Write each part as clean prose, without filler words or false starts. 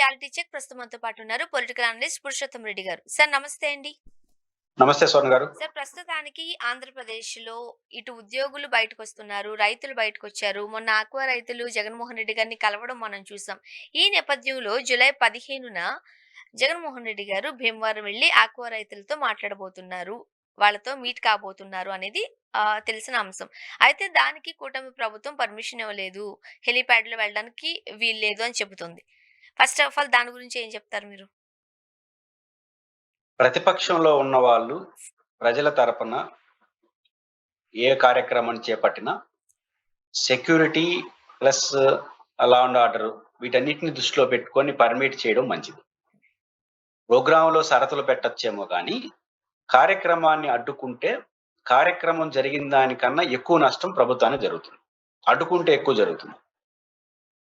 Reality check ప్రస్తుతం మనతో పాటు ఉన్నారు పొలిటికల్ అనలిస్ట్ పురుషోత్తం రెడ్డి గారు. సార్ నమస్తే అండి. నమస్తే స్వర్ణ గారు. సార్ ప్రస్తుతానికి ఆంధ్రప్రదేశ్‌లో ఇటు ఉద్యోగులు బయటకొస్తున్నారు, రైతులు బయటకొచ్చారు. మొన్న ఆక్వా రైతులు జగన్మోహన్ రెడ్డి గారిని కలవడం మనం చూసాం. ఈ నేపథ్యంలో జూలై 15న జగన్మోహన్ రెడ్డి గారు భీమవరం వెళ్లి ఆక్వా రైతులతో మాట్లాడబోతున్నారు. వాళ్ళతో మీట్ కాబోతున్నారు అనేది తెలిసిన అంశం. అయితే దానికి కూటమి ప్రభుత్వం పర్మిషన్ ఇవ్వలేదు. హెలీప్యాడ్‌లో వెళ్ళడానికి వీల్లేదు అని చెబుతుంది. ఫస్ట్ ఆఫ్ ఆల్ దాని గురించి ఏం చెప్తారు మీరు? ప్రతిపక్షంలో ఉన్నవాళ్ళు ప్రజల తరపున ఏ కార్యక్రమాన్ని చేపట్టినా security plus law and order వీటన్నిటిని దృష్టిలో పెట్టుకొని పర్మిట్ చేయడం మంచిది. ప్రోగ్రాంలో షరతులు పెట్టొచ్చేమో గానీ, కార్యక్రమాన్ని అడ్డుకుంటే కార్యక్రమం జరిగిన దానికన్నా ఎక్కువ నష్టం ప్రభుత్వానికి జరుగుతుంది. అడ్డుకుంటే ఎక్కువ జరుగుతుంది.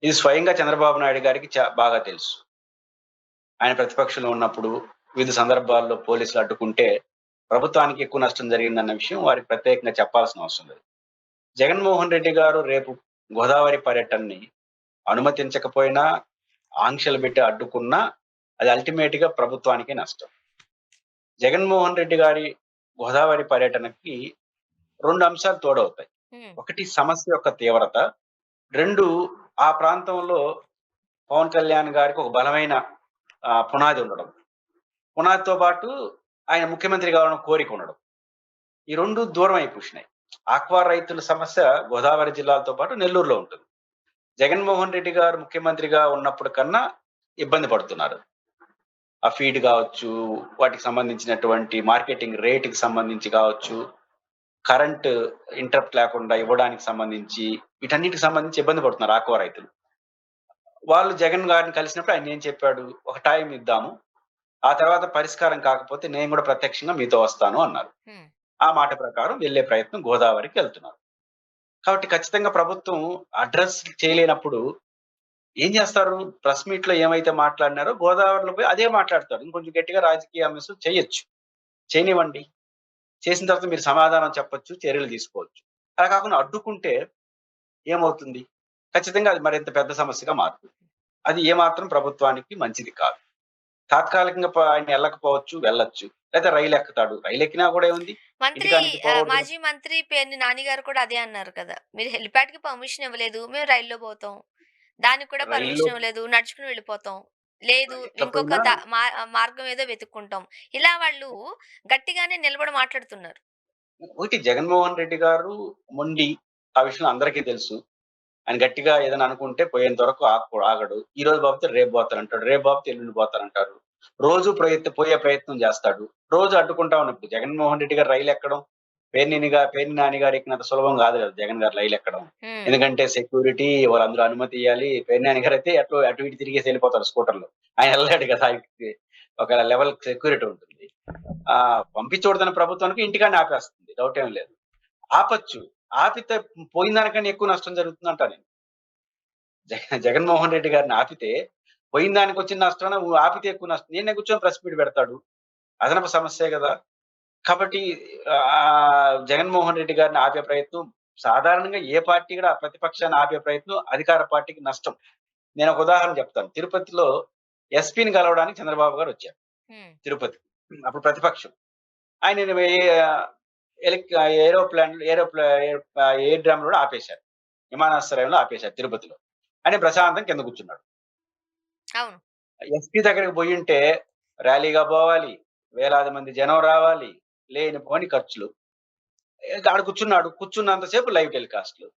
ఇది స్వయంగా చంద్రబాబు నాయుడు గారికి బాగా తెలుసు. ఆయన ప్రతిపక్షంలో ఉన్నప్పుడు వివిధ సందర్భాల్లో పోలీసులు అడ్డుకుంటే ప్రభుత్వానికి ఎక్కువ నష్టం జరిగిందన్న విషయం వారికి ప్రత్యేకంగా చెప్పాల్సిన అవసరం లేదు. జగన్మోహన్ రెడ్డి గారు రేపు గోదావరి పర్యటనని అనుమతించకపోయినా, ఆంక్షలు పెట్టి అడ్డుకున్నా అది అల్టిమేట్ గా ప్రభుత్వానికి నష్టం. జగన్మోహన్ రెడ్డి గారి గోదావరి పర్యటనకి 2 అంశాలు తోడవుతాయి. ఒకటి సమస్య యొక్క తీవ్రత, 2 ఆ ప్రాంతంలో పవన్ కళ్యాణ్ గారికి ఒక బలమైన పునాది ఉండడం. పునాదితో పాటు ఆయన ముఖ్యమంత్రి కావాలని కోరిక ఉండడం. ఈ 2 దూరం అయిపోయినాయి. ఆక్వా రైతుల సమస్య గోదావరి జిల్లాలతో పాటు నెల్లూరులో ఉంటుంది. జగన్మోహన్ రెడ్డి గారు ముఖ్యమంత్రిగా ఉన్నప్పుడు కన్నా ఇబ్బంది పడుతున్నారు. ఆ ఫీడ్ కావచ్చు, వాటికి సంబంధించినటువంటి మార్కెటింగ్ రేటుకి సంబంధించి కావచ్చు, కరెంట్ ఇంటరప్ట్ లేకుండా ఇవ్వడానికి సంబంధించి, వీటన్నిటికి సంబంధించి ఇబ్బంది పడుతున్నారు ఆక్వా రైతులు. వాళ్ళు జగన్ గారిని కలిసినప్పుడు ఆయన ఏం చెప్పాడు, ఒక టైం ఇద్దాము, ఆ తర్వాత పరిష్కారం కాకపోతే నేను కూడా ప్రత్యక్షంగా మీతో వస్తాను అన్నారు. ఆ మాట ప్రకారం వెళ్లే ప్రయత్నం గోదావరికి వెళ్తున్నారు. కాబట్టి ఖచ్చితంగా ప్రభుత్వం అడ్రస్ చేయలేనప్పుడు ఏం చేస్తారు? ప్రెస్ మీట్ లో ఏమైతే మాట్లాడినారో గోదావరిలో పోయి అదే మాట్లాడతారు. ఇంకొంచెం గట్టిగా రాజకీయ అంశం చేయొచ్చు, చేయనివ్వండి. చేసిన తర్వాత మీరు సమాధానం చెప్పొచ్చు, చర్యలు తీసుకోవచ్చు. అలా కాకుండా అడ్డుకుంటే ఏమవుతుంది? ఖచ్చితంగా అది మరింత పెద్ద సమస్యగా మారుతుంది. అది ఏమాత్రం ప్రభుత్వానికి మంచిది కాదు. తాత్కాలికంగా ఆయన వెళ్ళకపోవచ్చు, వెళ్ళొచ్చు. లేదా రైలు ఎక్కుతాడు. రైలు ఎక్కినా కూడా ఏముంది? మంత్రి ఇంటికాడ నుంచి పోకూడదు. మాజీ మంత్రి పేర్ని నాని గారు కూడా అదే అన్నారు కదా! మీరు హెలిప్యాడ్‌కి పర్మిషన్ ఇవ్వలేదు. మేము రైల్‌లో పోతాం. దానికి కూడా రైల్లో పర్మిషన్ ఇవ్వలేదు. నడుచుకొని వెళ్ళిపోతాం. లేదు ఎట్లా ఇంకొక పోయినా మార్గం ఏదో వెతుక్కుంటాం. ఇలా వాళ్ళు గట్టిగానే నిలబడి మాట్లాడుతున్నారు. ఒకటి జగన్మోహన్ రెడ్డి గారు మొండి. ఆ విషయం అందరికీ తెలుసు. ఆయన గట్టిగా ఏదైనా అనుకుంటే పోయేంత వరకు ఆగడు. ఈ రోజు బాబుతే రేపు పోతానంటాడు. రేపు బాబుతే ఎల్లుండి పోతానంటారు. రోజు పోయే ప్రయత్నం చేస్తాడు. రోజు అడ్డుకుంటా ఉన్నప్పుడు జగన్మోహన్ రెడ్డి గారు రైలు ఎక్కడం పేర్ని నాని గారు ఎక్కినంత సులభం కాదు కదా జగన్ గారు రైలు ఎక్కడం. ఎందుకంటే సెక్యూరిటీ వాళ్ళందరూ అనుమతి ఇవ్వాలి. పేర్ని నాని గారు అయితే అటు ఇటు తిరిగేసి వెళ్ళిపోతారు స్కూటర్లో. ఆయన వెళ్ళాడు కదా, ఆయనకి ఒక లెవెల్ సెక్యూరిటీ ఉంటుంది. పంపించకూడదన్న ప్రభుత్వానికి ఇంటికాన్ని ఆపేస్తుంది, డౌట్ ఏం లేదు. ఆపచ్చు. ఆపితే పోయిన దానికన్నా ఎక్కువ నష్టం జరుగుతుందంట నేను. జగన్మోహన్ రెడ్డి గారిని ఆపితే పోయిన దానికి వచ్చిన నష్టం, ఆపితే ఎక్కువ నష్టం. నేనే కూర్చొని ప్రెస్ మీట్ పెడతాడు. అదనపు సమస్యే కదా. కాబట్టి జగన్మోహన్ రెడ్డి గారిని ఆపే ప్రయత్నం సాధారణంగా ఏ పార్టీ కూడా ప్రతిపక్షాన్ని ఆపే ప్రయత్నం అధికార పార్టీకి నష్టం. నేను ఒక ఉదాహరణ చెప్తాను. తిరుపతిలో ఎస్పీని కలవడానికి చంద్రబాబు గారు వచ్చారు తిరుపతి. అప్పుడు ప్రతిపక్షం. ఆయన ఎయిర్ డ్రామ్ లో ఆపేశారు, విమానాశ్రయంలో ఆపేశారు తిరుపతిలో. ఆయన ప్రశాంతం కింద కూర్చున్నాడు. ఎస్పీ దగ్గరికి పోయి ఉంటే ర్యాలీగా పోవాలి, వేలాది మంది జనం రావాలి, లేనిపోని ఖర్చులు. ఆడ కూర్చున్నాడు. కూర్చున్నంతసేపు లైవ్ టెలికాస్ట్లు.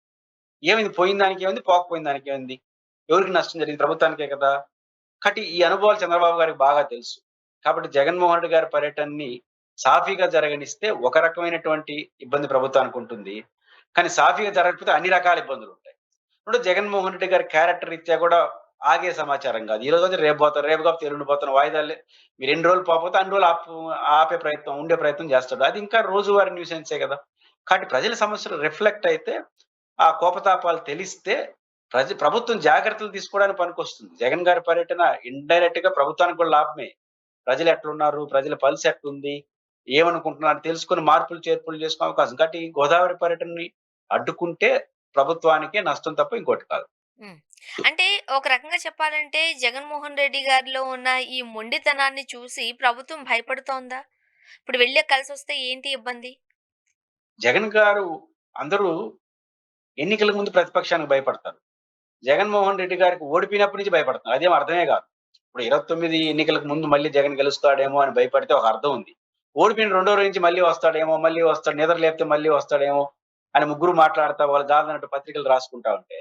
ఏమైంది? పోయిన దానికి ఏమైంది? పోకపోయిన దానికి ఏమైంది? ఎవరికి నష్టం జరిగింది? ప్రభుత్వానికే కదా. కాబట్టి ఈ అనుభవాలు చంద్రబాబు గారికి బాగా తెలుసు. కాబట్టి జగన్మోహన్ రెడ్డి గారి పర్యటనని సాఫీగా జరగనిస్తే ఒక రకమైనటువంటి ఇబ్బంది ప్రభుత్వానికి ఉంటుంది. కానీ సాఫీగా జరగకపోతే అన్ని రకాల ఇబ్బందులు ఉంటాయి. ఇప్పుడు జగన్మోహన్ రెడ్డి గారి క్యారెక్టర్ రీత్యా కూడా ఆగే సమాచారం కాదు. ఈ రోజు అయితే రేపు పోతారు, రేపు కాకపోతే ఎల్లుండి పోతాను, వాయిదాలే. మీరు ఎన్ని రోజులు పోకపోతే అన్ని రోజులు ఆపే ప్రయత్నం, ఉండే ప్రయత్నం చేస్తాడు. అది ఇంకా రోజువారీ న్యూసెన్సే కదా. కాబట్టి ప్రజల సమస్యలు రిఫ్లెక్ట్ అయితే, ఆ కోపతాపాలు తెలిస్తే ప్రభుత్వం జాగ్రత్తలు తీసుకోవడానికి పనికొస్తుంది. జగన్ గారి పర్యటన ఇండైరెక్ట్ గా ప్రభుత్వానికి కూడా లాభమే. ప్రజలు ఎట్లున్నారు, ప్రజల పల్స్ ఎట్లుంది, ఏమనుకుంటున్నారు తెలుసుకుని మార్పులు చేర్పులు చేసుకునే అవకాశం. కాబట్టి గోదావరి పర్యటనని అడ్డుకుంటే ప్రభుత్వానికే నష్టం తప్ప ఇంకోటి కాదు. అంటే ఒక రకంగా చెప్పాలంటే జగన్మోహన్ రెడ్డి గారిలో ఉన్న ఈ మొండితనాన్ని చూసి ప్రభుత్వం భయపడుతోందా? ఇప్పుడు వెళ్లి కలిసొస్తే ఏంటి ఇబ్బంది? జగన్ గారు అందరూ ఎన్నికల ముందు ప్రతిపక్షానికి భయపడతారు. జగన్మోహన్ రెడ్డి గారికి ఓడిపోయినప్పటి నుంచి భయపడుతున్నారు. అదేం అర్థమే కాదు. ఇప్పుడు 29 ఎన్నికలకు ముందు మళ్ళీ జగన్ గెలుస్తాడేమో అని భయపడితే ఒక అర్థం ఉంది. ఓడిపోయిన రెండో రోజు నుంచి మళ్ళీ వస్తాడేమో, మళ్ళీ వస్తాడు, నిద్ర లేపితే మళ్ళీ వస్తాడేమో అని ముగ్గురు మాట్లాడతా వాళ్ళు గాదన్నట్టు పత్రికలు రాసుకుంటా ఉంటే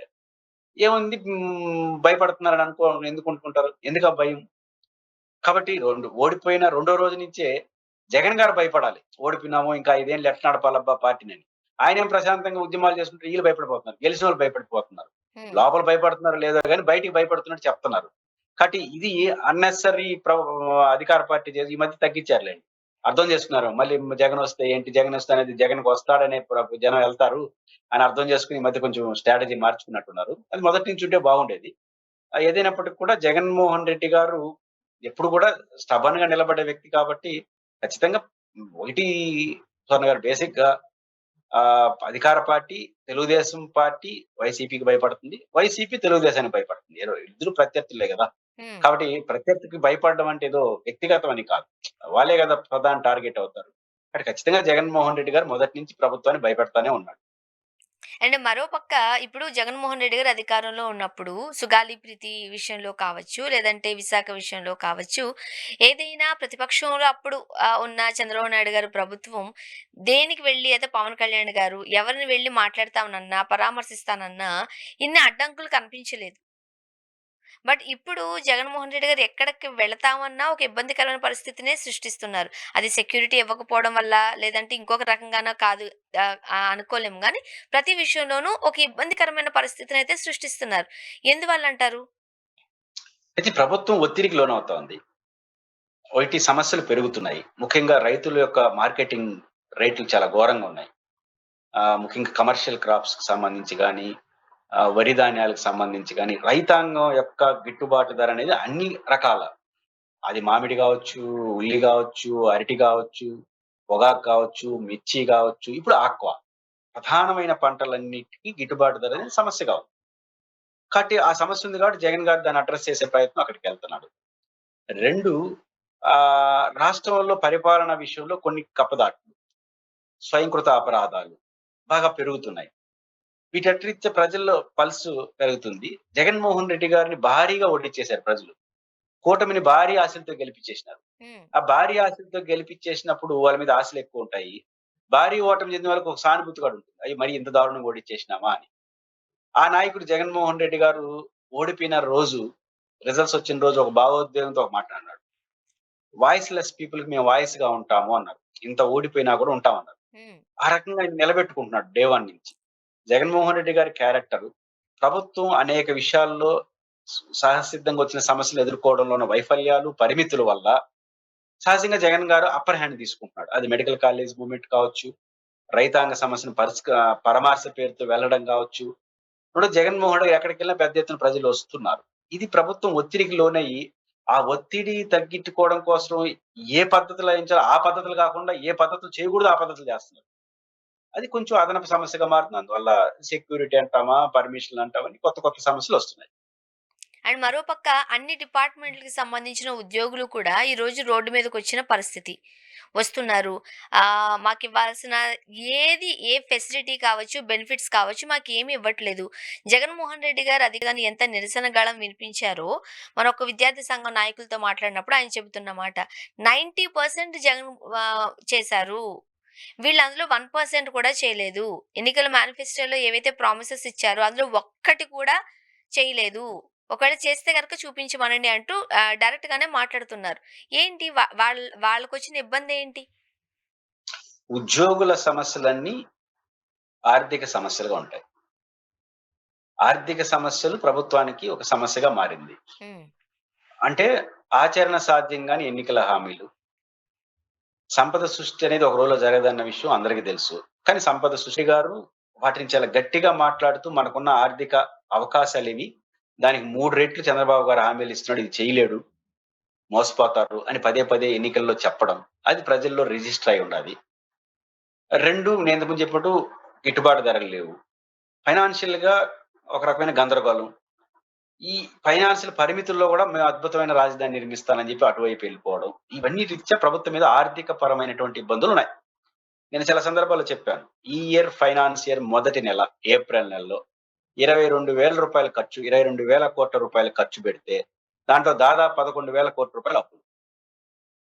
ఏముంది భయపడుతున్నారని ఎందుకు అనుకుంటారు? ఎందుకు ఆ భయం? కాబట్టి ఓడిపోయిన రెండో రోజు నుంచే జగన్ గారు భయపడాలి. ఓడిపోయినాము ఇంకా 5 ఏళ్ళు ఎట్లా నడపాలబ్బా పార్టీనని. ఆయనేం ప్రశాంతంగా ఉద్యమాలు చేసుకుంటే ఈళ్ళు భయపడిపోతున్నారు. గెలిసినోళ్ళు భయపడిపోతున్నారు. హ్మ్. లోపల భయపడుతున్నారో లేదో గాని బయటికి భయపడుతున్నట్టు చెప్తున్నారు. కాబట్టి ఇది అన్నెసెసరీ అధికార పార్టీ చేసి ఈ మధ్య తగ్గించారులెండి. అర్థం చేసుకున్నారు. మళ్ళీ జగనొస్తే ఏంటి? జగనొస్తే అనేది జగన్‌కొస్తాడనే జనం ఎళ్తారు అని అర్థం చేసుకొని ఈ మధ్య కొంచెం స్ట్రాటజీ మార్చుకున్నట్టున్నారు. అది మొదటి నుంచి ఉంటే బాగుండేది. ఏదైనప్పటికి కూడా జగన్మోహన్ రెడ్డి గారు ఎప్పుడు కూడా స్టబర్న్‌గా నిలబడే వ్యక్తి కాబట్టి ఖచ్చితంగా ఒకటి స్వర్ణ గారు బేసిక్‌గా అధికార పార్టీ, తెలుగుదేశం పార్టీ వైసీపీకి భయపడుతుంది. వైసీపీ తెలుగుదేశానికి భయపడుతుంది. ఇద్దరు ప్రత్యర్థులే గదా! హ్మ్. కాబట్టి ప్రత్యర్థికి భయపడడం అంటే ఏదో వ్యక్తిగతం అని కాదు. వాళ్ళే గదా ప్రధాన టార్గెట్ అవుతారు. కాబట్టి ఖచ్చితంగా జగన్మోహన్ రెడ్డి గారు మొదటి నుంచి ప్రభుత్వాన్ని భయపెడతానే ఉన్నాడు. అండ్ మరోపక్క ఇప్పుడు జగన్మోహన్ రెడ్డి గారు అధికారంలో ఉన్నప్పుడు సుగాలి ప్రీతి విషయంలో కావచ్చు, లేదంటే విశాఖ విషయంలో కావచ్చు, ఏదైనా ప్రతిపక్షంలో అప్పుడు ఉన్న చంద్రబాబు నాయుడు గారు ప్రభుత్వం దేనికి వెళ్లి అయితే పవన్ కళ్యాణ్ గారు ఎవరిని వెళ్లి మాట్లాడతానన్నా, పరామర్శిస్తానన్నా ఇన్ని అడ్డంకులు కనిపించలేదు. బట్ ఇప్పుడు జగన్మోహన్ రెడ్డి గారు ఎక్కడికి వెళతామన్నా ఒక ఇబ్బందికరమైన పరిస్థితినే సృష్టిస్తున్నారు. అది సెక్యూరిటీ ఇవ్వకపోవడం వల్ల, లేదంటే ఇంకొక రకంగానో కాదు అనుకోలేము గానీ, ప్రతి విషయంలోనూ ఒక ఇబ్బందికరమైన పరిస్థితినైతే సృష్టిస్తున్నారు. ఎందువల్లంటారు? అయితే ప్రభుత్వం ఒత్తిడికి లోనవుతోంది. ఒకటి సమస్యలు పెరుగుతున్నాయి. ముఖ్యంగా రైతుల యొక్క మార్కెటింగ్ రేట్లు చాలా ఘోరంగా ఉన్నాయి. ముఖ్యంగా కమర్షియల్ క్రాప్స్‌కి సంబంధించి గాని, వరి ధాన్యాలకు సంబంధించి గాని, రైతాంగం యొక్క గిట్టుబాటు ధర అనేది అన్ని రకాల అది మామిడి గావచ్చు, ఉల్లి గావచ్చు, అరటి గావచ్చు, పొగాకు కావచ్చు, మిర్చి గావచ్చు, ఇప్పుడు ఆక్వా. ప్రధానమైన పంటలన్నిటికి గిట్టుబాటు ధర అనేది సమస్యగా ఉంది. కాబట్టి ఆ సమస్య ఉంది కాబట్టి జగన్ గారు దాన్ని అడ్రెస్ చేసే ప్రయత్నం అక్కడికెళ్తున్నాడు. 2 రాష్ట్రంలో పరిపాలన విషయంలో కొన్ని కప్పదాట్లు, స్వయంకృత అపరాధాలు బాగా పెరుగుతున్నాయి. వీటట్రీత్యా ప్రజల్లో పల్సు పెరుగుతుంది. జగన్మోహన్ రెడ్డి గారిని భారీగా ఓడించేశారు ప్రజలు. కూటమిని భారీ ఆశలతో గెలిపించేసినారు. హ్మ్. ఆ భారీ ఆశలతో గెలిపించేసినప్పుడు వాళ్ళ మీద ఆశలెక్కువుంటాయి. భారీ ఓటమి చెందిన వాళ్ళకి ఒక సానుభూతి కూడా ఉంటుంది. అయ్యో! మరి ఇంత దారుణంగా ఓడించేసినామా అని. ఆ నాయకుడు జగన్మోహన్ రెడ్డి గారు ఓడిపోయిన రోజు, రిజల్ట్స్ వచ్చిన రోజు ఒక భావోద్వేగంతో ఒక మాట అన్నాడు. వాయిస్‌లెస్ పీపుల్‌కి మేము వాయిస్‌గా ఉంటాము అన్నారు. ఇంత ఓడిపోయినా కూడా ఉంటామన్నారు. హ్మ్. ఆ రకంగా ఆయన నిలబెట్టుకుంటున్నాడు డే 1 నుంచి. జగన్మోహన్ రెడ్డి గారి క్యారెక్టరు ప్రభుత్వం అనేక విషయాల్లో సహసిద్ధంగా వచ్చిన సమస్యలు ఎదుర్కోవడంలో ఉన్న వైఫల్యాలు, పరిమితుల వల్ల సహజంగా జగన్ గారు అప్పర్ హ్యాండ్ తీసుకుంటున్నాడు. అది మెడికల్ కాలేజ్ మూవ్‌మెంట్ కావచ్చు, రైతాంగ సమస్యను పరామర్శ పేరుతో వెళ్ళడం కావచ్చు. ఇప్పుడు జగన్మోహన్ రెడ్డి ఎక్కడికెళ్ళినా పెద్ద ఎత్తున ప్రజలు వస్తున్నారు. ఇది ప్రభుత్వం ఒత్తిడికి లోనయ్యి, ఆ ఒత్తిడి తగ్గించుకోవడం కోసం ఏ పద్ధతులు ఎంచాలో ఆ పద్ధతులు కాకుండా, ఏ పద్ధతులు చేయకూడదో ఆ పద్ధతులు చేస్తున్నారు. అది కొంచెం అదనపు సమస్యగా మారుతుంది. అందువల్ల సెక్యూరిటీ అంటామా, పర్మిషన్‌లు అంటామా అని కొత్త కొత్త సమస్యలొస్తున్నాయి. అండ్ మరోపక్క అన్ని డిపార్ట్‌మెంట్‌లకి సంబంధించిన ఉద్యోగులు కూడా ఈరోజు రోడ్డు మీదకొచ్చిన పరిస్థితి. వస్తున్నారు. మాకివ్వాల్సిన ఏ ఫెసిలిటీ కావచ్చు, బెనిఫిట్స్ కావచ్చు మాకేమి ఇవ్వట్లేదు. జగన్మోహన్ రెడ్డి గారు అధికారాన్ని ఎంత నిరసన గళం వినిపించారో, మన ఒక విద్యార్థి సంఘం నాయకులతో మాట్లాడినప్పుడు ఆయన చెబుతున్న మాట. 90% జగన్ చేశారు. వీళ్ళు అందులో 1% కూడా చేయలేదు. ఎన్నికల మేనిఫెస్టోలో ఏవైతే ప్రామిసెస్ ఇచ్చారో అందులో ఒక్కటి కూడా చేయలేదు. ఒకవేళ చేస్తే గనుక చూపించమనండి అంటూ డైరెక్ట్‌గానే మాట్లాడుతున్నారు. ఏంటి వాళ్ళకొచ్చిన ఇబ్బందేంటి? ఉద్యోగుల సమస్యలన్నీ ఆర్థిక సమస్యలుగా ఉంటాయి. ఆర్థిక సమస్యలు ప్రభుత్వానికి ఒక సమస్యగా మారింది. హ్మ్. అంటే ఆచరణ సాధ్యం గాని ఎన్నికల హామీలు. సంపద సృష్టి అనేది ఒక రోజులో జరగదన్న విషయం అందరికీ తెలుసు. కానీ సంపద సృష్టి గారు వాటిని చాలా గట్టిగా మాట్లాడుతూ మనకున్న ఆర్థిక అవకాశాలివి. దానికి 3 రెట్లు చంద్రబాబు గారు హామీలు ఇస్తున్నాడు. ఇది చేయలేడు. మోసపోతారు అని పదే పదే ఎన్నికల్లో చెప్పడం. అది ప్రజల్లో రిజిస్టర్ అయి ఉండాది. 2 నేను ఇంతకుముందు చెప్పినట్టు గిట్టుబాటు ధరలు లేవు. ఫైనాన్షియల్‌గా ఒక రకమైన గందరగోళం. ఈ ఫైనాన్షియల్ పరిమితుల్లో గూడా మేము అద్భుతమైన రాజధాని నిర్మిస్తానని జెప్పి అటువైపు వెళ్ళిపోవడం. ఇవన్నీ రీత్యా ప్రభుత్వం మీద ఆర్థిక పరమైనటువంటి ఇబ్బందులున్నాయి. నేను చాలా సందర్భాల్లో చెప్పాను. ఈ ఫైనాన్స్ ఇయర్ మొదటి నెల ఏప్రిల్ నెలలో రూ. 22,000 ఖర్చు, 22,000,00,00,000 ఖర్చు పెడితే, దాంట్లో దాదాపు 11,000,00,00,000 అప్పులు.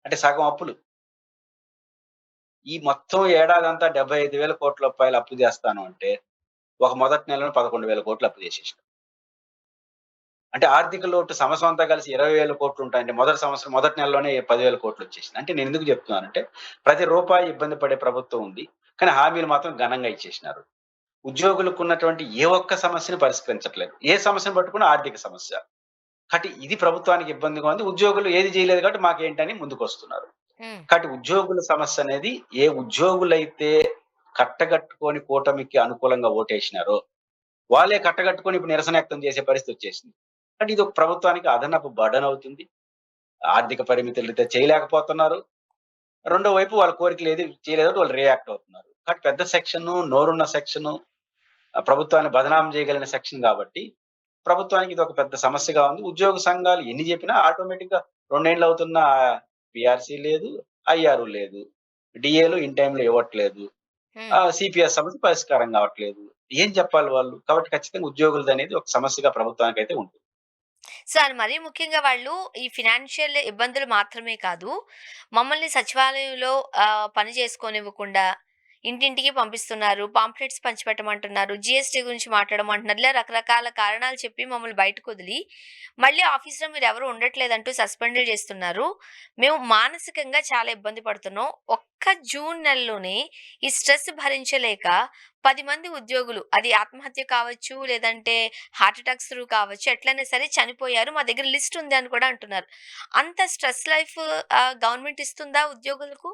అంటే సగం అప్పులు. ఈ మొత్తం ఏడాదంతా రూ. 75,000,00,00,000 అప్పు జేస్తాను అంటే, ఒక మొదటి నెలలో 11,000,00,00,000 అప్పు జేసేసినాం. అంటే ఆర్థిక లోటు సంవత్సరం అంతా కలిసి 20,000,00,00,000 ఉంటాయంటే, మొదటి సంవత్సరం మొదటి నెలలోనే 10,000,00,00,000 వచ్చేసింది. అంటే నేనెందుకు జెప్తున్నానంటే, ప్రతి రూపాయి ఇబ్బంది పడే ప్రభుత్వం ఉంది. కానీ హామీలు మాత్రం ఘనంగా ఇచ్చేసినారు. ఉద్యోగులకున్నటువంటి ఏ ఒక్క సమస్యని పరిష్కరించట్లేదు. ఏ సమస్యను పట్టుకున్నా ఆర్థిక సమస్య. కాబట్టి ఇది ప్రభుత్వానికి ఇబ్బందిగా ఉంది. ఉద్యోగులు ఏది చేయలేదు కాబట్టి మాకేంటని ముందుకొస్తున్నారు. హ్మ్. కాబట్టి ఉద్యోగుల సమస్య అనేది ఏ ఉద్యోగులైతే కట్టగట్టుకొని కూటమికి అనుకూలంగా ఓటేసినారో, వాళ్ళే కట్టగట్టుకొని ఇప్పుడు నిరసన వ్యక్తం చేసే పరిస్థితి వచ్చేసింది. అంటే ఇది ఒక ప్రభుత్వానికి అదనపు బర్డెన్ అవుతుంది. ఆర్థిక పరిమితులు రీత్యా చేయలేకపోతున్నారు. రెండో వైపు వాళ్ళ కోరికలు ఏది చేయలేదు కాబట్టి వాళ్ళు రియాక్ట్ అవుతున్నారు. కాబట్టి పెద్ద సెక్షను, నోరున్న సెక్షను, ప్రభుత్వాన్ని బదనాం చేయగలిగిన సెక్షన్ కాబట్టి ప్రభుత్వానికి ఇదొక పెద్ద సమస్యగా ఉంది. ఉద్యోగ సంఘాలు ఎన్ని జెప్పినా ఆటోమేటిక్‌గా 2 ఏండ్లు అవుతున్నా పీఆర్‌సీ లేదు, ఐఆర్‌ఓ లేదు. డీఏలు ఇన్ టైమ్‌లో ఇవ్వట్లేదు. హ్మ్. సీపీఎస్ సమస్య పరిష్కారం గావట్లేదు. ఏం చెప్పాలి వాళ్ళు? కాబట్టి ఖచ్చితంగా ఉద్యోగులదనేది ఒక సమస్యగా ప్రభుత్వానికైతే ఉంటుంది. సో, అది మరీ ముఖ్యంగా వాళ్ళు ఈ ఫినాన్షియల్ ఇబ్బందులు మాత్రమే కాదు, మమ్మల్ని సచివాలయంలో పని చేసుకోనివ్వకుండా ఇంటింటికి పంపిస్తున్నారు. పాంప్లెట్స్ పంచిపెట్టమంటున్నారు. జీఎస్టీ గురించి మాట్లాడమంటున్నారు. ఇలా రకరకాల కారణాలు చెప్పి మమ్మల్ని బయటకొదిలి, మళ్ళీ ఆఫీస్‌లో మీరెవరు ఉండట్లేదంటూ సస్పెండ్‌లు చేస్తున్నారు. మేము మానసికంగా చాలా ఇబ్బంది పడుతున్నాం. ఒక్క జూన్ నెలలోనే ఈ స్ట్రెస్ భరించలేక 10 మంది ఉద్యోగులు అది ఆత్మహత్య కావచ్చు, లేదంటే హార్ట్ అటాక్స్ త్రూ కావచ్చు. ఎట్లైనా సరే చనిపోయారు. మా దగ్గర లిస్ట్ ఉంది అని కూడా అంటున్నారు. అంత స్ట్రెస్ లైఫ్ గవర్నమెంట్ ఇస్తుందా ఉద్యోగులకు?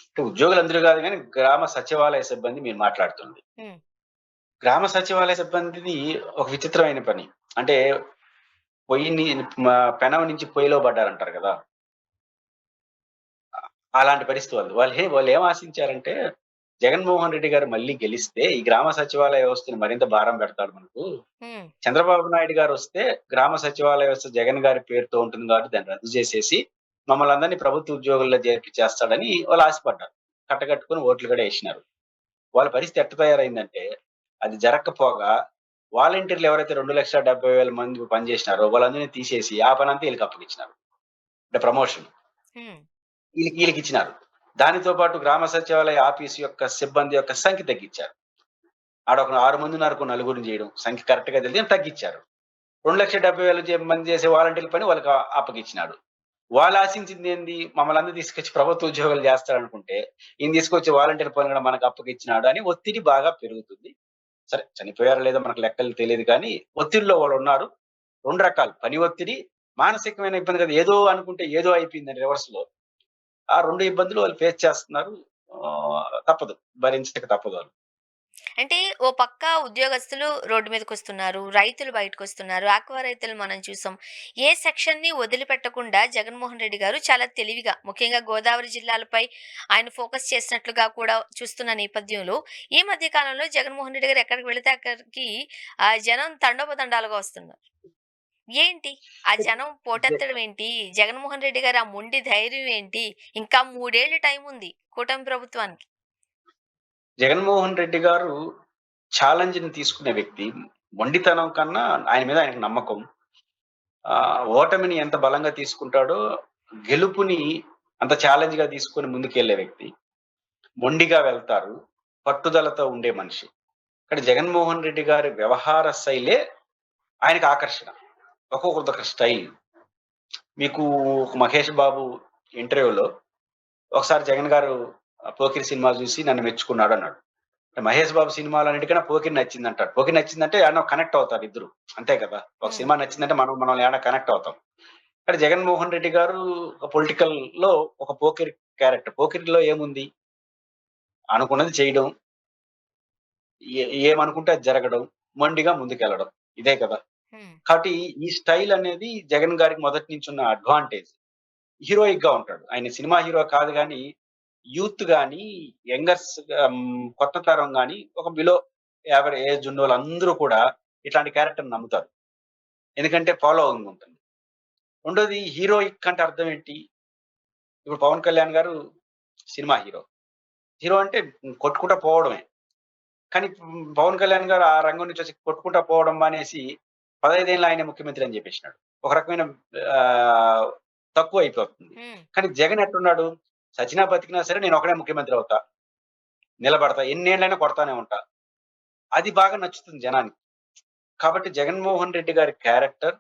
అంటే ఉద్యోగులందరూ గాదు గానీ గ్రామ సచివాలయ సిబ్బంది మీరు మాట్లాడుతుంది. హ్మ్. గ్రామ సచివాలయ సిబ్బందిది ఒక విచిత్రమైన పని. అంటే పొయ్యిని పెనం నుంచి పొయ్యిలో పడ్డారంటారు గదా! అలాంటి పరిస్థితి వాళ్ళది. వాళ్ళేం ఆశించారంటే, జగన్మోహన్ రెడ్డి గారు మళ్ళీ గెలిస్తే, ఈ గ్రామ సచివాలయ వ్యవస్థని మరింత భారం పెడతాడు మనకు. హ్మ్. చంద్రబాబు నాయుడు గారొస్తే, గ్రామ సచివాలయ వ్యవస్థ జగన్ గారి పేరుతో ఉంటుంది కాబట్టి దాన్ని రద్దు చేసేసి, మమ్మల్నందరిని ప్రభుత్వ ఉద్యోగుల్లో చేర్పిచ్చేస్తాడని వాళ్ళు ఆశపడ్డారు. కట్టకట్టుకొని ఓట్లు కూడా ఏసినారు. వాళ్ళ పరిస్థితి ఎట్ట తయారైందంటే, అది జరక్కపోగా వాలంటీర్లు ఎవరైతే 2,70,000 మంది పనిచేసినారో వాళ్ళందరిని తీసేసి, ఆ పనంతా ఈళ్ళకి అప్పగిచ్చినారు. అంటే ప్రమోషన్. హ్మ్. ఈళ్ళకిచ్చినారు. దానితో పాటు గ్రామ సచివాలయ ఆఫీస్ యొక్క సిబ్బంది యొక్క సంఖ్య తగ్గిచ్చారు. ఆడొక 6 మందున్నారనుకో నలుగురిని జేయడం. సంఖ్య కరెక్ట్‌గా తెలియదు గాని తగ్గిచ్చారు. 2,70,000 మంది చేసే వాలంటీర్ల పని వాళ్ళకి అప్పగిచ్చినాడు. వాళ్ళు ఆశించిందేంది? మమ్మల్నందరిని తీసుకొచ్చి ప్రభుత్వ ఉద్యోగాలు జేస్తాడనుకుంటే, ఈయన తీసుకొచ్చి వాలంటీర్ పని గూడా మనకు అప్పగిచ్చినాడు అని ఒత్తిడి బాగా పెరుగుతుంది. సరే చనిపోయారో లేదో మనకు లెక్కలు తెలీదు కానీ, ఒత్తిడిలో వాళ్ళున్నారు. 2 రకాలు. పని ఒత్తిడి, మానసికమైన ఇబ్బంది కదా! ఏదో అనుకుంటే ఏదో అయిపోయిందని రివర్స్‌లో. ఆ 2 ఇబ్బందులు వాళ్ళు ఫేస్ చేస్తున్నారు. తప్పదు. భరించక తప్పదు వాళ్ళు. అంటే ఓ పక్క ఉద్యోగస్తులు రోడ్డు మీదకొస్తున్నారు. రైతులు బయటకొస్తున్నారు. ఆక్వా రైతులు మనం చూసాం. ఏ సెక్షన్‌ని వదిలిపెట్టకుండా జగన్మోహన్ రెడ్డి గారు చాలా తెలివిగా ముఖ్యంగా గోదావరి జిల్లాలపై ఆయన ఫోకస్ చేసినట్లుగా కూడా చూస్తున్న నేపథ్యంలో ఈ మధ్య కాలంలో జగన్మోహన్ రెడ్డి గారు ఎక్కడికి వెళితే అక్కడికి జనం తండోపతండాలుగా వస్తున్నారు. ఏంటి? ఆ జనం జ పోటెత్తడం ఏంటి? జగన్మోహన్ రెడ్డి గారి ఆ మొండి ధైర్యం ఏంటి? ఇంకా 3 ఏళ్లు టైముంది కూటమి ప్రభుత్వానికి. జగన్మోహన్ రెడ్డి గారు ఛాలెంజ్‌ని తీసుకునే వ్యక్తి. మొండితనం కన్నా ఆయన మీద ఆయనకు నమ్మకం. ఓటమిని ఎంత బలంగా తీసుకుంటాడో, గెలుపుని అంత ఛాలెంజ్‌గా తీసుకొని ముందుకెళ్ళే వ్యక్తి. మొండిగా వెళ్తారు. పట్టుదలతో ఉండే మనిషి. కానీ జగన్మోహన్ రెడ్డి గారి వ్యవహార శైలే ఆయనకి ఆకర్షణ. ఒక్కొక్కరిదొక స్టైల్. మీకు ఒక 'మహేష్ బాబు' ఇంటర్వ్యూలో ఒకసారి జగన్ గారు 'పోకిరి' సినిమా చూసి నన్ను మెచ్చుకున్నాడన్నాడు. మహేష్ బాబు సినిమాలన్నిటికన్నా 'పోకిరి' నచ్చిందంటాడు. 'పోకిరి' నచ్చిందంటే ఏడనో కనెక్ట్ అవుతారు ఇద్దరు. అంతే కదా! ఒక హ్మ్. సినిమా నచ్చిందంటే మనం ఏడన్నా కనెక్ట్ అవుతాం. కానీ జగన్మోహన్ రెడ్డి గారు పొలిటికల్‌లో ఒక 'పోకిరి' క్యారెక్టర్. 'పోకిరి'లో ఏముంది? అనుకున్నది చేయడం, ఏమనుకుంటే అది జరగడం, మొండిగా ముందుకెళ్ళడం. ఇదే కదా! హ్మ్. కాబట్టి ఈ స్టైల్ అనేది జగన్ గారికి మొదటి నుంచి ఉన్న అడ్వాంటేజ్. హీరోయిక్‌గా ఉంటాడు. ఆయన సినిమా హీరో కాదు గానీ, యూత్ గాని, కొత్త తరం గాని, ఒక బిలో యావరేజ్ ఏజ్ ఉన్నోళ్ళందరూ కూడా ఇట్లాంటి క్యారెక్టర్‌ని నమ్ముతారు. ఎందుకంటే ఫాలోయింగ్ ఉంటుంది. రెండోది హీరోయిక్ అంటే అర్థం ఏంటి? ఇప్పుడు 'పవన్ కళ్యాణ్' గారు సినిమా హీరో. హీరో అంటే కొట్టుకుంటా పోవడమే. కానీ 'పవన్ కళ్యాణ్' గారు ఆ రంగం నుంచి వచ్చి కొట్టుకుంటా పోవడం మానేసి 15 ఏళ్ళు ఆయనే ముఖ్యమంత్రి అని చెప్పేసినాడు. ఒక రకమైన ఆహ్, తక్కువైపోతుంది. హ్మ్. కానీ జగన్ ఎట్టున్నాడు? సచ్చినా బతికినా సరే నేనొక్కడే ముఖ్యమంత్రి అవుతా. నిలబడతా. ఎన్నేళ్లైనా కొడతానే ఉంటా. అది బాగా నచ్చుతుంది జనానికి. కాబట్టి జగన్మోహన్ రెడ్డి గారి క్యారెక్టర్,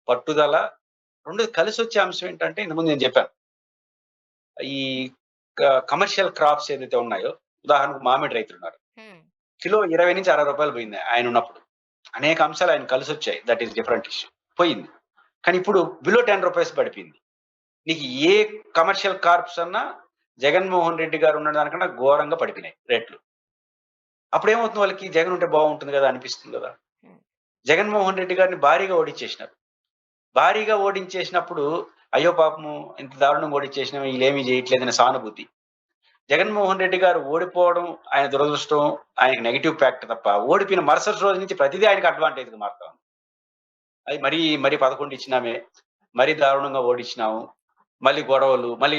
పట్టుదల, రెండోది కలిసొచ్చే అంశం ఏంటంటే ఇంతకుముందు నేను చెప్పాను. ఈ కమర్షియల్ క్రాప్స్ ఏదైతే ఉన్నాయో, ఉదాహరణకు మామిడి రైతులున్నారు. హ్మ్. కిలో రూ. 20-60 పోయింది ఆయనున్నప్పుడు. అనేక అంశాలు ఆయనకు కలిసొచ్చాయి. That is different issue. పోయింది. కానీ ఇప్పుడు బిలో రూ. 10 పడిపోయింది. నీకు ఏ కమర్షియల్ కార్ప్స్ అన్నా జగన్మోహన్ రెడ్డి గారు ఉన్న దానికన్నా ఘోరంగా పడిపోయినాయి రేట్లు. అప్పుడేమవుతుంది వాళ్ళకి జగన్ ఉంటే బాగుంటుంది కదా అనిపిస్తుంది కదా. హ్మ్. జగన్మోహన్ రెడ్డి గారిని భారీగా ఓడించేసినారు. భారీగా ఓడించేసినప్పుడు అయ్యో పాపము ఇంత దారుణంగా ఓడించేసినాం వీళ్ళేమీ చేయట్లేదనే సానుభూతి. జగన్మోహన్ రెడ్డి గారు ఓడిపోవడం ఆయన దురదృష్టం, ఆయనకి నెగెటివ్ ఫ్యాక్ట్ తప్ప ఓడిపోయిన మరుసటి రోజు నుంచి ప్రతిదీ ఆయనకి అడ్వాంటేజ్‌గా మారుతా ఉంది. అది మరీ 11 ఇచ్చినామే, మరీ దారుణంగా ఓడించినాము. మళ్ళీ గొడవలు, మళ్ళీ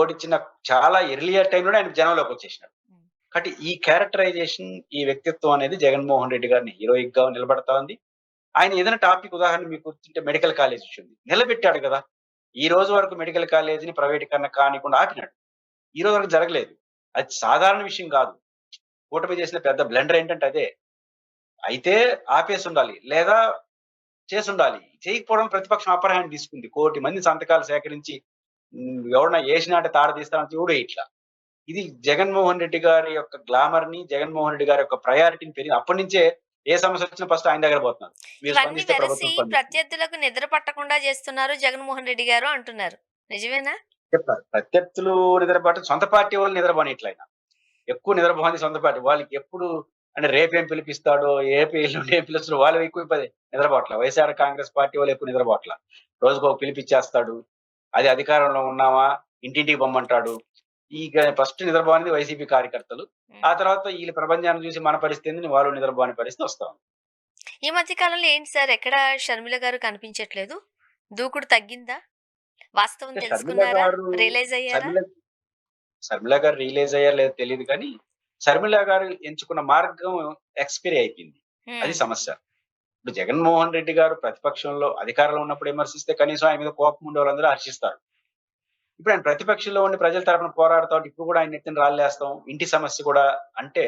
ఓడించిన చాలా ఎర్లియర్ టైమ్‌లోనే ఆయన జనంలోకొచ్చేసినాడు. హ్మ్. కాబట్టి ఈ క్యారెక్టరైజేషన్, ఈ వ్యక్తిత్వం అనేది జగన్మోహన్ రెడ్డి గారిని హీరోయిక్‌గా నిలబడతా ఉంది. ఆయన ఏదైనా టాపిక్ ఉదాహరణకు మీకు గుర్తుంటే మెడికల్ కాలేజ్ ఇష్యూ ఉంది. నిలబెట్టాడు కదా! ఈ రోజు వరకు మెడికల్ కాలేజ్‌ని ప్రైవేటీకరణ కానీకుండా ఆపినాడు. ఈ రోజు వరకు జరగలేదు. అది సాధారణ విషయం కాదు. కూటమి చేసిన పెద్ద బ్లండర్ ఏంటంటే అదే. అయితే ఆపేసుండాలి. లేదా చేసుండాలి. చేయకపోవడం ప్రతిపక్షం అప్పర్ హ్యాండ్ తీసుకుంది. 1,00,00,000 మంది సంతకాలు సేకరించి ఎవడన్నా ఏసినాటే తాట తీస్తానంటే ఎవడు ఏయట్లా. ఇది జగన్మోహన్ రెడ్డి గారి యొక్క గ్లామర్‌ని, జగన్మోహన్ రెడ్డి గారి యొక్క ప్రయారిటీని పెరిగి అప్పటినుంచే ఏ సమస్యొచ్చినా ఫస్ట్ ఆయన దగ్గర పోతున్నారు. మీరు ఇవన్నీ స్పందిస్తే వెరసి ప్రభుత్వం స్పందిస్తుంది. ప్రత్యర్థులకు నిద్ర పట్టకుండా చేస్తున్నారు జగన్మోహన్ రెడ్డి గారు అంటున్నారు. నిజమేనా? చెప్తారు. ప్రత్యర్థులు నిద్రపోవటం సొంత పార్టీ వాళ్ళు నిద్రపోనియట్ల ఆయన. ఎక్కువ నిద్రపోనిది సొంత పార్టీ. వాళ్ళకి ఎప్పుడు అంటే రేపేం పిలిపిస్తాడో, ఎల్లుండి ఏం పిలుస్తాడో వాళ్ళు ఎక్కువ నిద్రపోవట్ల. వైఎస్ఆర్ కాంగ్రెస్ పార్టీ వాళ్ళు ఎక్కువ నిద్రపోవట్ల. రోజుకొక పిలిపిచ్చేస్తాడు. అది అధికారంలో ఉన్నామా ఇంటింటికి పొమ్మంటాడు. ఇక ఫస్ట్ నిద్రపోనిది వైసీపీ కార్యకర్తలు. హ్మ్. ఆ తర్వాత ఈళ్ళ ప్రభంజనం చూసి మన పరిస్థితి ఏందని వాళ్ళు నిద్రపోని పరిస్థితి వస్తా ఉంది. ఈ మధ్య కాలంలో ఏంటి సార్ ఎక్కడ షర్మిల గారు కనిపించట్లేదు? దూకుడు తగ్గిందా? వాస్తవం అంటే తెలుసుకున్నారా? రియలైజ్ అయ్యారా? షర్మిల షర్మిల గారు రిలీజ్ అయ్యారో లేదో తెలీదు కానీ, షర్మిల గారు ఎంచుకున్న మార్గం ఎక్స్‌పైరీ అయిపోయింది. అది హ్మ్. సమస్య. ఇప్పుడు జగన్మోహన్ రెడ్డి గారు ప్రతిపక్షంలో అధికారంలో ఉన్నప్పుడు విమర్శిస్తే కనీసం ఆయన మీద కోపం ఉండేవాళ్ళందరూ హర్షిస్తారు. ఇప్పుడు ఆయన ప్రతిపక్షంలో ఉండి ప్రజల తరపున పోరాడుతా ఉంటే ఇప్పుడు కూడా ఆయన నెత్తిన రాళ్ళేస్తాం. ఇంటి సమస్య కూడా అంటే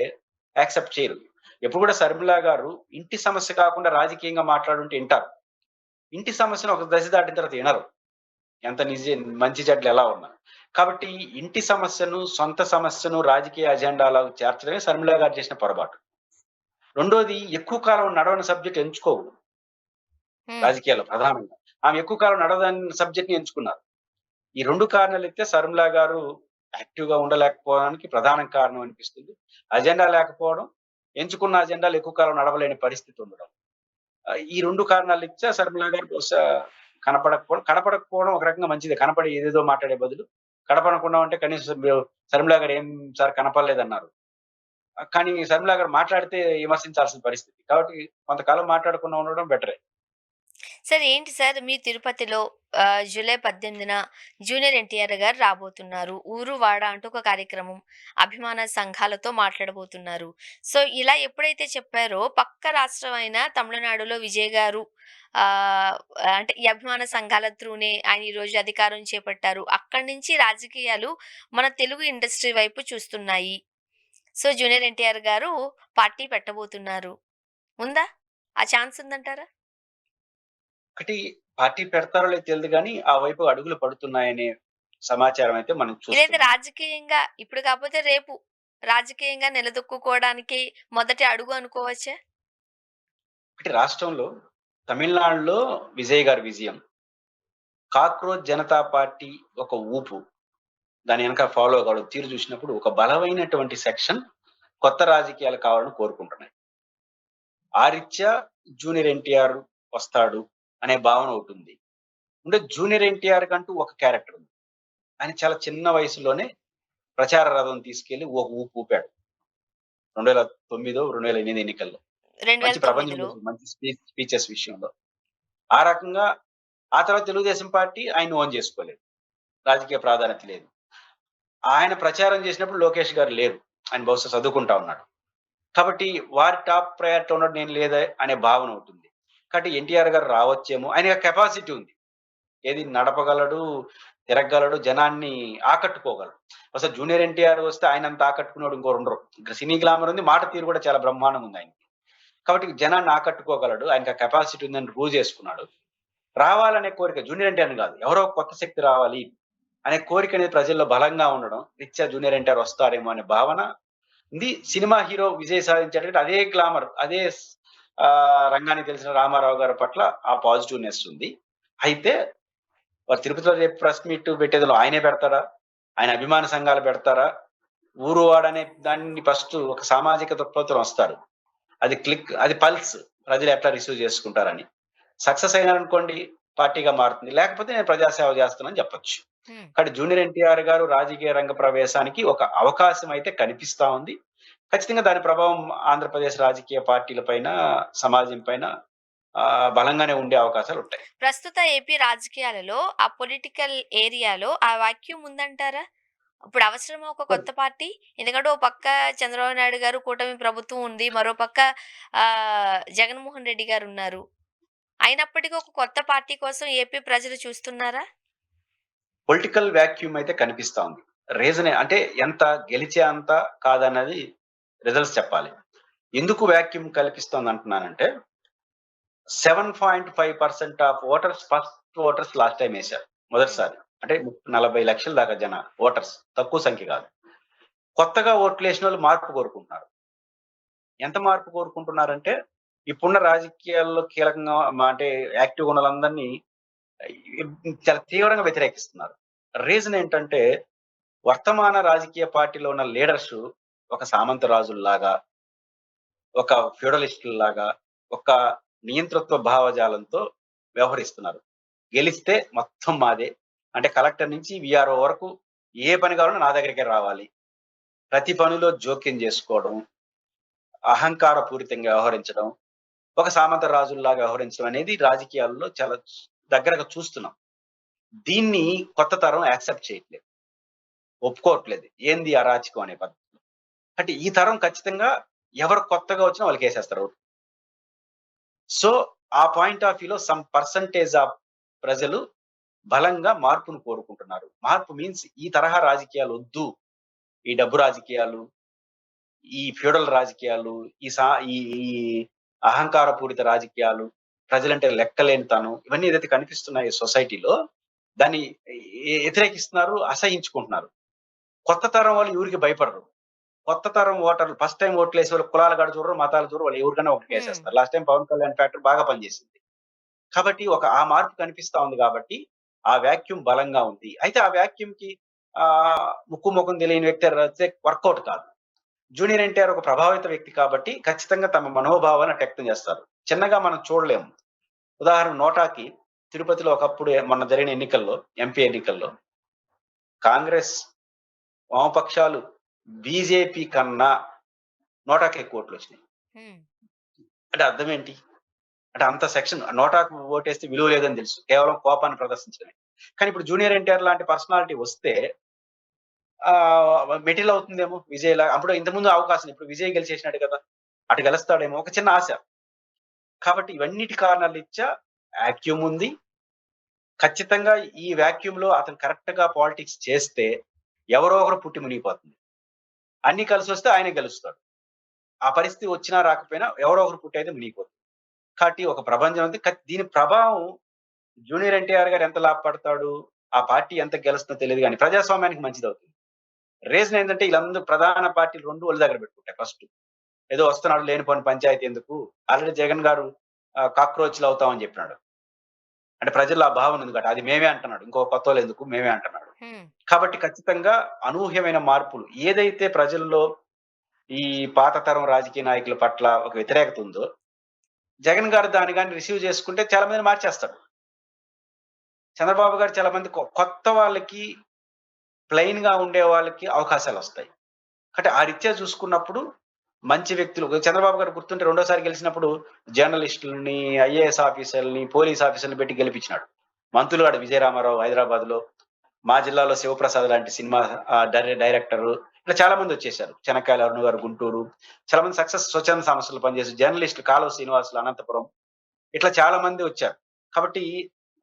యాక్సెప్ట్ చేయరు. ఎప్పుడు కూడా షర్మిల గారు ఇంటి సమస్య కాకుండా రాజకీయంగా మాట్లాడుంటే ఇంటారు. ఇంటి సమస్యను ఒక దశ దాటిన తర్వాత ఇనరు. ఎంత మంచి చెడ్డలు ఎలా ఉన్నా. కాబట్టి ఇంటి సమస్యను, సొంత సమస్యను రాజకీయ అజెండాలో చేర్చడమే షర్మిల గారు చేసిన పొరపాటు. రెండోది ఎక్కువ కాలం నడవని సబ్జెక్ట్ ఎంచుకోవు హ్మ్. రాజకీయాల్లో ప్రధానంగా. ఆమె ఎక్కువ కాలం నడవని సబ్జెక్ట్‌ని ఎంచుకున్నారు. ఈ 2 కారణాలైతే షర్మిల గారు యాక్టివ్‌గా ఉండలేకపోవడానికి ప్రధాన కారణం అనిపిస్తుంది. అజెండా లేకపోవడం, ఎంచుకున్న అజెండాలు ఎక్కువ కాలం నడవలేని పరిస్థితి ఉండడం. ఈ 2 కారణాలిచ్చా షర్మిల గారు బహుశా కనపడకపోవడం ఒక రకంగా మంచిదే. కనపడి ఏదేదో మాట్లాడే బదులు, కనపడకుండా ఉంటే కనీసం షర్మిల గారు "ఏం సార్ కనపడలేదన్నారు." కానీ షర్మిల గారు మాట్లాడితే విమర్శించాల్సిన పరిస్థితి. కాబట్టి కొంతకాలం మాట్లాడకుండా ఉండడం బెటరే. సార్ ఏంటి సార్ మీ తిరుపతిలో జూలై 18న జూనియర్ ఎన్టీఆర్ గారు రాబోతున్నారు. ఊరు వాడ అంటూ ఒక కార్యక్రమం అభిమాన సంఘాలతో మాట్లాడబోతున్నారు. సో, ఇలా ఎప్పుడైతే చెప్పారో పక్క రాష్ట్రమైన తమిళనాడులో విజయ్ గారు ఆహ్, అంటే ఈ అభిమాన సంఘాల త్రూనే ఆయన ఈరోజు అధికారం చేపట్టారు. అక్కడి నుంచి రాజకీయాలు మన తెలుగు ఇండస్ట్రీ వైపు చూస్తున్నాయి. సో, జూనియర్ ఎన్టీఆర్ గారు పార్టీ పెట్టబోతున్నారు. ఉందా? ఆ ఛాన్స్ ఉందంటారా? ఒకటి పార్టీ పెడతారో లేదో తెలీదు గానీ, ఆ వైపు అడుగులు పడుతున్నాయనే సమాచారం అయితే మనం లేదా చూస్తున్నాం. రాజకీయంగా ఇప్పుడు కాపోతే రేపు రాజకీయంగా నిలదొక్కుకోవడానికి మొదటి అడుగు అనుకోవచ్చా? ఒకటి రాష్ట్రంలో తమిళనాడులో విజయ్ గారి విజయం. కాక్రోచ్ జనతా పార్టీ ఒక ఊపు. దాని వెనక ఫాలో కావడం తీరు చూసినప్పుడు ఒక బలమైనటువంటి సెక్షన్ కొత్త రాజకీయాలు కావాలని కోరుకుంటున్నాయి. ఆ రీత్యా జూనియర్ ఎన్టీఆర్ వస్తాడు అనే భావన ఒకటుంది. అంటే జూనియర్ ఎన్టీఆర్ కంటూ ఒక క్యారెక్టర్ ఉంది. ఆయన చాలా చిన్న వయసులోనే ప్రచార రథం తీసుకెళ్ళి ఒక ఊపు ఊపాడు. 2009, 2008 ఎన్నికల్లో. మంచి ప్రభంజనం 2009లో చేసాడు. మంచి స్పీచెస్ విషయంలో. ఆ రకంగా ఆ తర్వాత తెలుగుదేశం పార్టీ ఆయన్ని ఓన్ చేసుకోలేదు. రాజకీయ ప్రాధాన్యత లేదు. ఆయన ప్రచారం చేసినప్పుడు లోకేష్ గారు లేరు. ఆయన బహుశా చదువుకుంటా ఉన్నాడు. కాబట్టి వారి టాప్ ప్రయారిటీ ఉన్నట్టు నేను లేదే అనే భావన ఉంటుంది. కాబట్టి ఎన్టీఆర్ గారు రావచ్చేమో. ఆయనకి కెపాసిటీ ఉంది. ఏది నడపగలడు, తిరగగలడు, జనాన్ని ఆకట్టుకోగలడు. అసలు జూనియర్ ఎన్టీఆర్ వస్తే ఆయనంత ఆకట్టుకున్నోడు ఇంకోరు ఉండరు. ఇక్కడ సినీ గ్లామర్ ఉంది. మాట తీరు కూడా చాలా బ్రహ్మాండంగా ఉంది ఆయనకి. కాబట్టి జనాన్ని ఆకట్టుకోగలడు. ఆయనకి ఆ కెపాసిటీ ఉందని ప్రూవ్ చేసుకున్నాడు. రావాలనే కోరిక జూనియర్ ఎన్టీఆర్ అని కాదు. ఎవరో కొత్త శక్తి రావాలి అనే కోరిక అనేది ప్రజల్లో బలంగా ఉండడం. రీత్యా జూనియర్ ఎన్టీఆర్ వస్తాడేమో అనే భావన ఉంది. సినిమా హీరో విజయ్ సాధించాడంటే అదే గ్లామర్, అదే రంగానికి తెలిసిన రామారావు గారి పట్ల ఆ పాజిటివ్‌నెస్ ఉంది. అయితే వారు తిరుపతిలో రేపు ప్రెస్ మీట్ పెట్టేదిలో ఆయనే పెడతాడా? ఆయన అభిమాన సంఘాలు పెడతారా? ఊరు వాడనే దాన్ని ఫస్ట్ ఒక సామాజిక దృక్పథంతో వస్తారు. అది క్లిక్, అది పల్స్. ప్రజలు ఎట్లా రిసీవ్ చేసుకుంటారని. సక్సెస్ అయినారనుకోండి పార్టీగా మారుతుంది. లేకపోతే నేను ప్రజాసేవ చేస్తానని చెప్పొచ్చు. హ్మ్. కానీ జూనియర్ ఎన్టీఆర్ గారు రాజకీయ రంగ ప్రవేశానికి ఒక అవకాశం అయితే కనిపిస్తా ఉంది. ఖచ్చితంగా దాని ప్రభావం ఆంధ్రప్రదేశ్ రాజకీయ పార్టీల పైన, సమాజం పైన బలంగానే ఉండే అవకాశాలుంటాయి. ప్రస్తుత ఏపీ రాజకీయాలలో ఆ పొలిటికల్ ఏరియాలో ఆ వాక్యూమ్ ఉందంటారా? ఇప్పుడు అవసరమా ఒక కొత్త పార్టీ? ఎందుకంటే ఓ పక్క చంద్రబాబు నాయుడు గారు కూటమి ప్రభుత్వం ఉంది. మరో పక్క జగన్మోహన్ రెడ్డి గారున్నారు. అయినప్పటికీ ఒక కొత్త పార్టీ కోసం ఏపీ ప్రజలు చూస్తున్నారా? పొలిటికల్ వాక్యూమ్ అయితే కనిపిస్తా ఉంది. రీజన్ అంటే ఎంత గెలిచే అంత కాదన్నది రిజల్ట్స్ చెప్పాలి. ఎందుకు వాక్యూమ్ కల్పిస్తోంది అంటున్నానంటే 7.5% of voters first voters last time ఏసారు. హ్మ్. మొదటిసారి. అంటే 40 లక్షల దాకా ఓటర్స్. తక్కువ సంఖ్య కాదు. కొత్తగా ఓట్లేసినోళ్ళు మార్పు కోరుకుంటున్నారు. ఎంత మార్పు కోరుకుంటున్నారంటే, ఇప్పుడున్న రాజకీయాల్లో కీలకంగా అంటే యాక్టివ్‌గా ఉన్నోళ్ళందరినీ చాలా తీవ్రంగా వ్యతిరేకిస్తున్నారు. రీజన్ ఏంటంటే, వర్తమాన రాజకీయ పార్టీలో ఉన్న లీడర్సు ఒక సామంతరాజుల్లాగా, ఒక ఫ్యూడలిస్టుల్లాగా, ఒక నియంతృత్వ భావజాలంతో వ్యవహరిస్తున్నారు. గెలిస్తే మొత్తం మాదే. అంటే కలెక్టర్ నుంచి వీఆర్‌ఓ వరకు ఏ పని కావాలన్నా నా దగ్గరికే రావాలి. ప్రతి పనిలో జోక్యం జేసుకోవడం, అహంకారపూరితంగా వ్యవహరించడం, ఒక సామంత రాజుల్లాగా వ్యవహరించడం అనేది రాజకీయాల్లో చాలా దగ్గరగా చూస్తున్నాం. దీన్ని కొత్త తరం యాక్సెప్ట్ చేయట్లేదు. ఒప్పుకోవట్లేదు. ఏంది అరాచకం అనే పద్ధతి. అంటే ఈ తరం ఖచ్చితంగా ఎవరు కొత్తగా వచ్చినా వాళ్ళకేసేస్తారు ఓటు. సో, ఆ పాయింట్ ఆఫ్ వ్యూలో సమ్ పర్సెంటేజ్ ఆఫ్ ప్రజలు బలంగా మార్పును కోరుకుంటున్నారు. మార్పు మీన్స్ ఈ తరహా రాజకీయాలొద్దు. ఈ డబ్బు రాజకీయాలు, ఈ ఫ్యూడల్ రాజకీయాలు, ఈ సా ఈ ఈ అహంకారపూరిత రాజకీయాలు, ప్రజలంటే లెక్కలేనితనం ఇవన్నీ ఏదైతే కనిపిస్తున్నాయో సొసైటీలో దాన్ని వ్యతిరేకిస్తున్నారు, అసహించుకుంటున్నారు. కొత్త తరం వాళ్ళు ఎవరికీ భయపడరు. కొత్త తరం ఓటర్లు ఫస్ట్ టైమ్ ఓట్లేసేవాళ్ళు కులాలు గాడ చూడరు, మతాలు చూడరు. వాళ్ళు ఎవరికైనా హ్మ్. ఒకటికేసేస్తారు. Last time Pawan Kalyan factor బాగా పనిచేసింది. కాబట్టి ఆ మార్పు కనిపిస్తా ఉంది కాబట్టి, ఆ వాక్యూమ్ బలంగా ఉంది. అయితే ఆ వాక్యూమ్‌కి ముక్కు మొఖం తెలియని వ్యక్తి రస్తే వర్కౌట్ కాదు. జూనియర్ ఎన్టీఆర్ ఒక ప్రభావిత వ్యక్తి కాబట్టి ఖచ్చితంగా తమ మనోభావాన్ని అటు వ్యక్తం చేస్తారు. చిన్నగా మనం చూడలేము. ఉదాహరణ నోటాకి తిరుపతిలో ఒకప్పుడు మొన్న జరిగిన ఎన్నికల్లో, ఎంపీ ఎన్నికల్లో కాంగ్రెస్, వామపక్షాలు బీజేపీ కన్నా నోటాకి ఎక్కువ ఓట్లొచ్చినాయి. హ్మ్. అంటే అర్థం ఏంటి? అంటే అంత సెక్షన్ నోటాకు ఓటేస్తే విలువ లేదని తెలుసు. కేవలం కోపాన్ని ప్రదర్శించడమే. కానీ ఇప్పుడు జూనియర్ ఎన్టీఆర్ లాంటి పర్సనాలిటీ వస్తే మెటీరియల్ అవుతుందేమో విజయ్‌లా అప్పుడు ఇంతకుముందు అవకాశం ఇప్పుడు విజయ్ గెలిచేసినాడు కదా! అటు గెలుస్తాడేమో ఒక చిన్న ఆశ. కాబట్టి ఇవన్నిటి కారణాల రీత్యా వాక్యూమ్ ఉంది. ఖచ్చితంగా ఈ వాక్యూమ్‌లో అతను కరెక్ట్‌గా పాలిటిక్స్ చేస్తే ఎవరో ఒకరు పుట్టి మునిగిపోతుంది. అన్నీ కలిసొస్తే ఆయనే గెలుస్తాడు. ఆ పరిస్థితి వచ్చినా రాకపోయినా ఎవరో ఒకరు పుట్టి అయితే మునిగిపోతుంది. కాబట్టి ఒక ప్రభంజనం ఉంది. దీని ప్రభావం జూనియర్ ఎన్టీఆర్ గారు ఎంత లాభపడతాడు? ఆ పార్టీ ఎంత గెలుస్తుందో తెలీదు గానీ ప్రజాస్వామ్యానికి మంచిదవుతుంది. రీజన్ ఏంటంటే ఈళ్ళందరూ ప్రధాన పార్టీలు 2 ఒళ్ళు దగ్గర పెట్టుకుంటాయి ఫస్ట్. ఏదో వస్తున్నాడు లేనిపోని పంచాయతీ ఎందుకు? ఆల్రెడీ జగన్ గారు కాక్రోచ్‌లు అవుతామని చెప్పినాడు. అంటే ప్రజల్లో ఆ భావన ఉంది కాబట్టి అది మేమే అంటున్నాడు. ఇంకో కొత్తోళ్ళెందుకు మేమే అంటున్నాడు. హ్మ్. కాబట్టి ఖచ్చితంగా అనూహ్యమైన మార్పులు ఏదైతే ప్రజల్లో ఈ పాత తరం రాజకీయ నాయకుల పట్ల ఒక వ్యతిరేకత ఉందో, జగన్ గారు దాన్ని గాని రిసీవ్ చేసుకుంటే చాలా మందిని మార్చేస్తాడు. చంద్రబాబు గారు చాలా మంది కొత్త వాళ్ళకి, ప్లెయిన్‌గా ఉండే వాళ్ళకి అవకాశాలొస్తాయి. కాబట్టి ఆ రీత్యా చూసుకున్నప్పుడు మంచి వ్యక్తులు చంద్రబాబు గారు గుర్తుంటే రెండోసారి గెలిచినప్పుడు జర్నలిస్టులని, ఐఏఎస్ ఆఫీసర్‌లని, పోలీస్ ఆఫీసర్‌లని పెట్టి గెలిపించినాడు. మంత్రులు ఆడ విజయ రామారావు హైదరాబాద్‌లో, మా జిల్లాలో శివప్రసాద్ లాంటి సినిమా డైరెక్టరు ఇట్లా చాలా మందొచ్చేసారు. చెనక్కాయల అరుణ గారు గుంటూరు. చాలా మంది స్వచ్ఛంద సంస్థలు పనిచేసి జర్నలిస్టులు కాలువ శ్రీనివాసులు అనంతపురం. ఇట్లా చాలా మంది వచ్చారు. కాబట్టి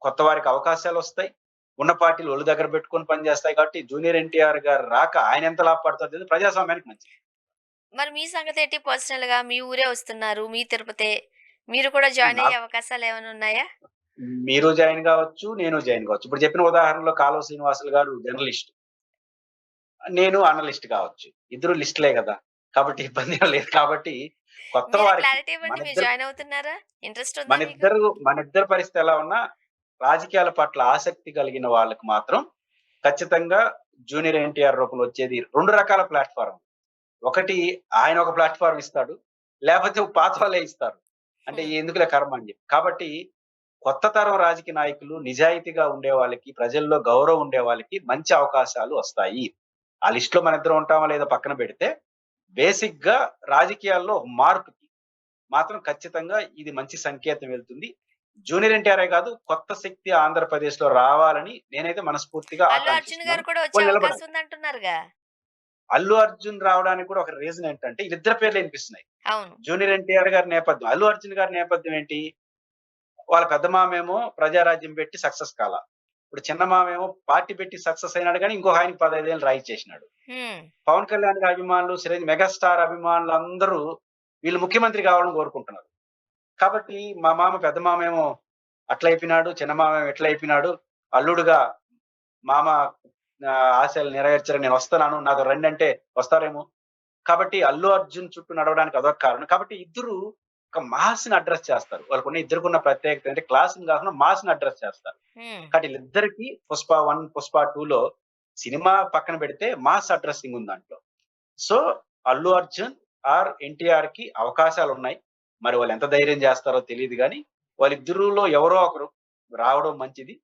కొత్త వారికి అవకాశాలొస్తాయి. ఉన్న పార్టీలు ఒళ్ళు దగ్గర పెట్టుకొని పనిచేస్తాయి కాబట్టి జూనియర్ ఎన్టీఆర్ గారు రాక ఆయన ఎంత లాభపడతారో తెలీదు. ప్రజాస్వామ్యానికి మంచిది. మరి మీ సంగతేంటి పర్సనల్‌గా? మీ ఊరే వస్తున్నారు. మీ తిరుపతే. మీరు కూడా జాయిన్ అయ్యే నాకు అవకాశాలేమైనా ఉన్నాయా? మీరు జాయిన్ గావచ్చు, నేను జాయిన్ గావచ్చు. ఇప్పుడు చెప్పిన ఉదాహరణలో కాలువ శ్రీనివాసులు గారు జర్నలిస్ట్. నేను అనలిస్ట్ కావచ్చు. ఇద్దరు లిస్ట్‌లే గదా! కాబట్టి ఇబ్బందేం లేదు. కాబట్టి కొత్త మీరు వారికి క్లారిటీ ఇవ్వండి. మీరు మనిద్దరు జాయిన్ అవుతున్నారా? ఇంట్రెస్ట్ ఉందా మీకు? మనిద్దరి పరిస్థితి ఎలా ఉన్నా రాజకీయాల పట్ల ఆసక్తి కలిగిన వాళ్ళకి మాత్రం ఖచ్చితంగా జూనియర్ ఎన్టీఆర్ రూపంలో వచ్చేది 2 రకాల ప్లాట్‌ఫార్మ్. ఒకటి ఆయన ఒక ప్లాట్‌ఫార్మ్ ఇస్తాడు. లేపోతే పాత వాళ్ళే ఇస్తారు. అంటే హ్మ్. ఎందుకులే కర్మ అని జెప్పి. కాబట్టి కొత్త తరం రాజకీయ నాయకులు నిజాయితీగా ఉండే వాళ్ళకి, ప్రజల్లో గౌరవం ఉండే వాళ్ళకి మంచి అవకాశాలు వస్తాయి. ఆ లిస్ట్‌లో మనిద్దరం ఉంటామో లేదో పక్కన పెడితే, బేసిక్‌గా రాజకీయాల్లో ఒక మార్పుకి మాత్రం ఖచ్చితంగా ఇది మంచి సంకేతం వెళ్తుంది. జూనియర్ ఎన్టీఆరే కాదు, కొత్త శక్తి ఆంధ్రప్రదేశ్‌లో రావాలని నేనైతే మనస్ఫూర్తిగా అల్లు అర్జున్ ఆకాంక్షిస్తున్నాను. గారు కూడా వచ్చే వాళ్ళు నిలబడాలి. అవకాశం ఉందంటున్నారుగా? అల్లు అర్జున్ రావడానికి కూడా ఒక రీజన్ ఏంటంటే, వీళ్ళిద్దరి పేర్లే వినిపిస్తున్నాయి. అవును. జూనియర్ ఎన్టీఆర్ గారి నేపథ్యం. అల్లు అర్జున్ గారి నేపథ్యం ఏంటి? వాళ్ళ పెద్ద మామేమో ప్రజారాజ్యం పెట్టి సక్సెస్ కాలా. ఇప్పుడు చిన్న మామేమో పార్టీ పెట్టి సక్సెస్ అయినాడు గానీ, ఇంకొక ఆయనకి 15 ఏళ్ళు రాయిచ్చేసినాడు. హ్మ్. పవన్ కళ్యాణ్ గారి అభిమానులు, మెగాస్టార్ అభిమానులందరూ వీళ్ళు ముఖ్యమంత్రి కావాలని కోరుకుంటున్నారు. కాబట్టి మా మామ పెద్ద మామేమో అట్లయిపోయినాడు, చిన్న మామేమో ఇట్లయిపోయినాడు. అల్లుడుగా మామ ఆశలు నెరవేర్చరని నేనొస్తున్నాను. నాతో రండంటే వస్తారేమో. కాబట్టి అల్లు అర్జున్ చుట్టూ నడవడానికి అదొక కారణం. కాబట్టి ఇద్దరు ఒక మాస్‌ని అడ్రెస్ చేస్తారు. ఇద్దరికున్న ప్రత్యేకత అంటే క్లాస్‌ని కాకుండా మాస్‌ని అడ్రెస్ చేస్తారు. హ్మ్. కాబట్టి ఈళ్ళిద్దరికీ 'పుష్ప 1', 'పుష్ప 2'లో సినిమా పక్కన పెడితే మాస్ అడ్రెస్సింగ్ ఉంది దాంట్లో. సో, అల్లు అర్జున్ ఆర్ ఎన్టీఆర్‌కి అవకాశాలున్నాయి. మరి వాళ్ళెంత ధైర్యం చేస్తారో తెలీదు గానీ, వాళ్ళిద్దరిలో ఎవరో ఒకరు రావడం మంచిది.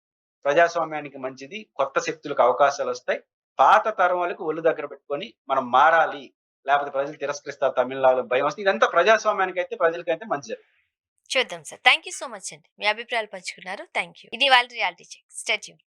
ప్రజాస్వామ్యానికి మంచిది. కొత్త శక్తులకు అవకాశాలొస్తాయి. పాత తరం వాళ్ళకి ఒళ్ళు దగ్గర పెట్టుకొని మనం మారాలి. లేపోతే ప్రజలు తిరస్కరిస్తారు తమిళనాడులో భయమొస్తుంది. ఇదంతా ప్రజాస్వామ్యానికైతే ప్రజలకైతే మంచి జరుగుతుంది. చూద్దాం sir. Thank you so much అండి. మీ అభిప్రాయాలు పంచుకున్నారు. Thank you. ఇది ఇవాల్టి రియాలిటీ చెక్. Stay tuned.